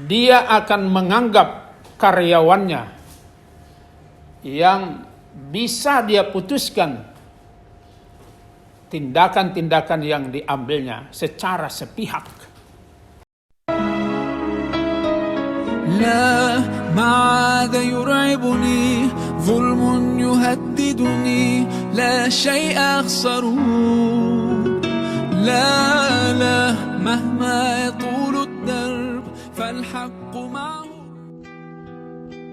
dia akan menganggap karyawannya yang bisa dia putuskan tindakan-tindakan yang diambilnya secara sepihak. لا ما عاد يرعبني ظلم يهددني لا شيء أخسره لا مهما يطول الدرب فالحق معه.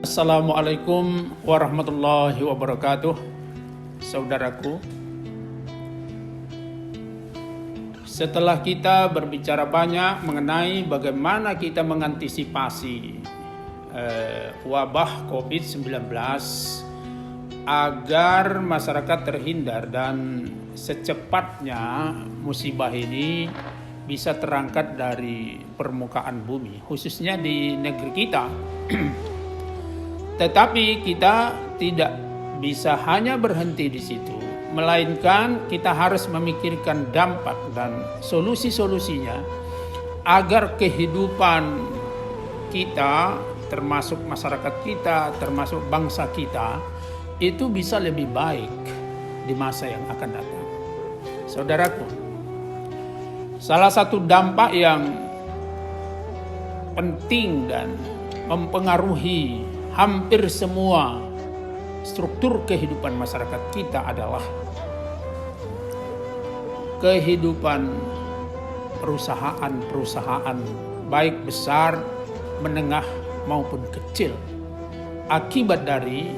Assalamualaikum warahmatullahi wabarakatuh. Saudaraku, setelah kita berbicara banyak mengenai bagaimana kita mengantisipasi wabah COVID-19 agar masyarakat terhindar dan secepatnya musibah ini bisa terangkat dari permukaan bumi, khususnya di negeri kita. Tetapi kita tidak bisa hanya berhenti di situ, melainkan kita harus memikirkan dampak dan solusi-solusinya agar kehidupan kita, termasuk masyarakat kita, termasuk bangsa kita, itu bisa lebih baik di masa yang akan datang. Saudaraku, salah satu dampak yang penting dan mempengaruhi hampir semua struktur kehidupan masyarakat kita adalah kehidupan perusahaan-perusahaan, baik besar, menengah maupun kecil, akibat dari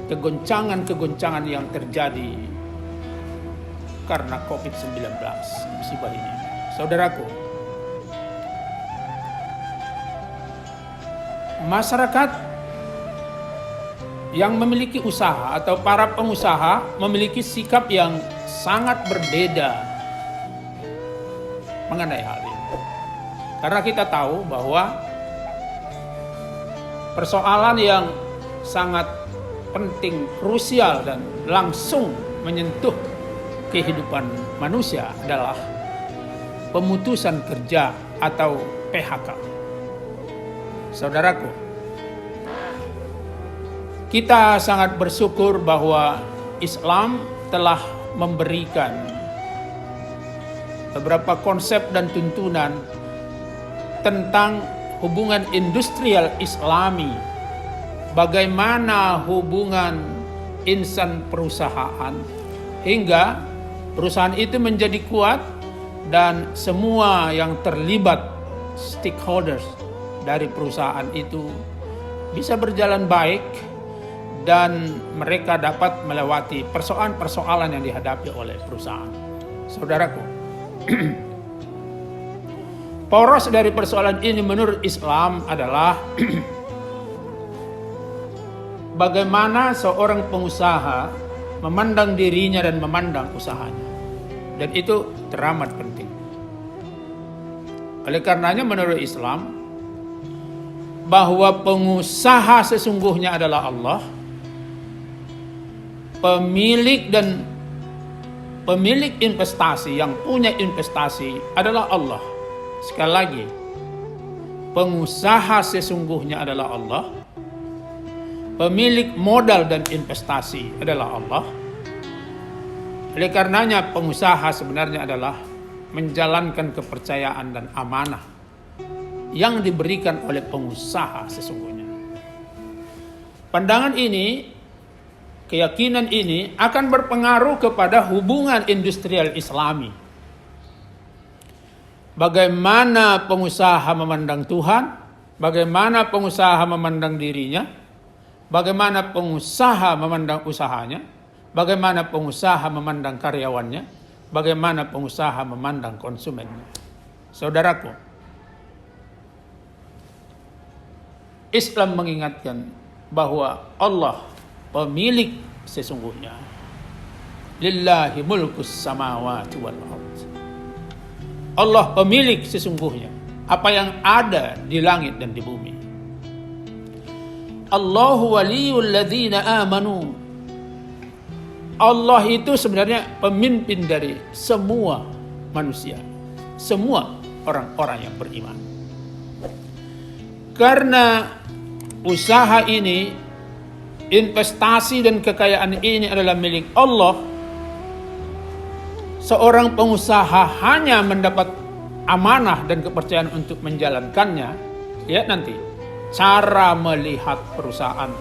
kegoncangan-kegoncangan yang terjadi karena COVID-19 musibah ini. Saudaraku, masyarakat yang memiliki usaha atau para pengusaha memiliki sikap yang sangat berbeda mengenai hal ini. Karena kita tahu bahwa persoalan yang sangat penting, krusial dan langsung menyentuh kehidupan manusia adalah pemutusan kerja atau PHK. Saudaraku, kita sangat bersyukur bahwa Islam telah memberikan beberapa konsep dan tuntunan tentang hubungan industrial Islami, bagaimana hubungan insan perusahaan hingga perusahaan itu menjadi kuat dan semua yang terlibat stakeholders dari perusahaan itu bisa berjalan baik dan mereka dapat melewati persoalan-persoalan yang dihadapi oleh perusahaan. Saudaraku, poros dari persoalan ini menurut Islam adalah bagaimana seorang pengusaha memandang dirinya dan memandang usahanya. Dan itu teramat penting. Oleh karenanya menurut Islam, bahwa pengusaha sesungguhnya adalah Allah, pemilik investasi yang punya investasi adalah Allah. Sekali lagi, pengusaha sesungguhnya adalah Allah, pemilik modal dan investasi adalah Allah. Oleh karenanya pengusaha sebenarnya adalah menjalankan kepercayaan dan amanah yang diberikan oleh pengusaha sesungguhnya. Pandangan ini, keyakinan ini akan berpengaruh kepada hubungan industrial Islami. Bagaimana pengusaha memandang Tuhan, bagaimana pengusaha memandang dirinya, bagaimana pengusaha memandang usahanya, bagaimana pengusaha memandang karyawannya, bagaimana pengusaha memandang konsumennya. Saudaraku, Islam mengingatkan bahwa Allah pemilik sesungguhnya. Lillahi mulkus samawati wal ardh. Allah pemilik sesungguhnya apa yang ada di langit dan di bumi. Allahu waliyul ladzina amanu. Allah itu sebenarnya pemimpin dari semua manusia, semua orang-orang yang beriman. Karena usaha ini, investasi dan kekayaan ini adalah milik Allah, seorang pengusaha hanya mendapat amanah dan kepercayaan untuk menjalankannya. Lihat nanti cara melihat perusahaan,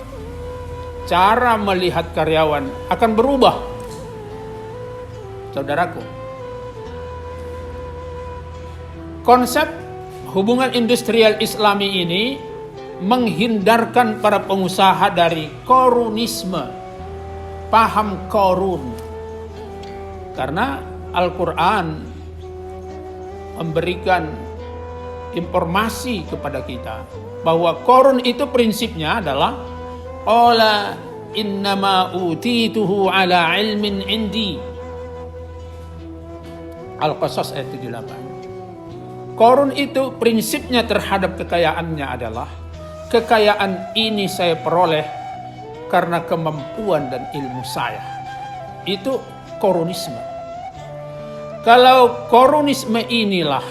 cara melihat karyawan akan berubah. Saudaraku, konsep hubungan industrial Islami ini menghindarkan para pengusaha dari korunisme, paham korun. Karena Al-Quran memberikan informasi kepada kita bahwa korun itu prinsipnya adalah qala innama utituhu ala ilmin indi. Al-Qasas ayat 78. Korun itu prinsipnya terhadap kekayaannya adalah kekayaan ini saya peroleh karena kemampuan dan ilmu saya. Itu korunisme. Kalau korunisme inilah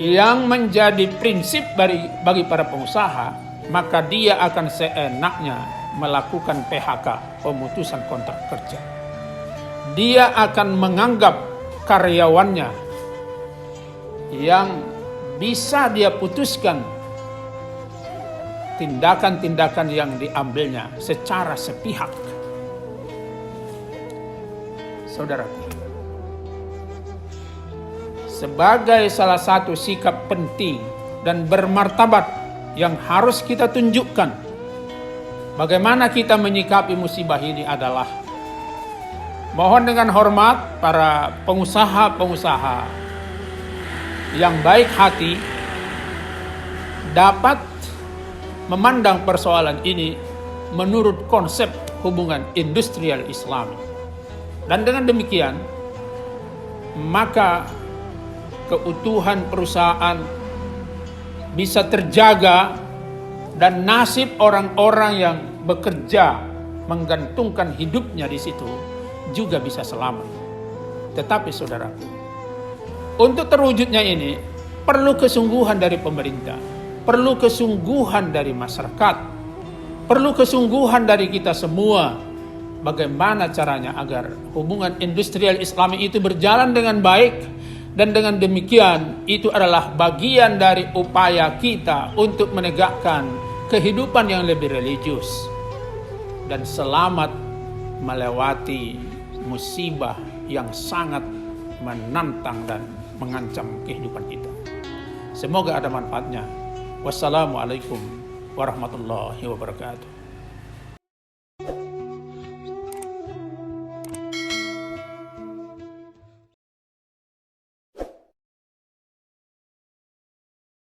yang menjadi prinsip bagi para pengusaha, maka dia akan seenaknya melakukan PHK, pemutusan kontrak kerja. Dia akan menganggap karyawannya yang bisa dia putuskan tindakan-tindakan yang diambilnya secara sepihak. Saudaraku, sebagai salah satu sikap penting dan bermartabat yang harus kita tunjukkan bagaimana kita menyikapi musibah ini adalah mohon dengan hormat para pengusaha-pengusaha yang baik hati dapat memandang persoalan ini menurut konsep hubungan industrial Islami. Dan dengan demikian, maka keutuhan perusahaan bisa terjaga dan nasib orang-orang yang bekerja menggantungkan hidupnya di situ juga bisa selamat. Tetapi saudaraku, untuk terwujudnya ini perlu kesungguhan dari pemerintah, perlu kesungguhan dari masyarakat, perlu kesungguhan dari kita semua. Bagaimana caranya agar hubungan industrial Islami itu berjalan dengan baik, dan dengan demikian itu adalah bagian dari upaya kita untuk menegakkan kehidupan yang lebih religius dan selamat melewati musibah yang sangat menantang dan mengancam kehidupan kita. Semoga ada manfaatnya. Wassalamualaikum warahmatullahi wabarakatuh.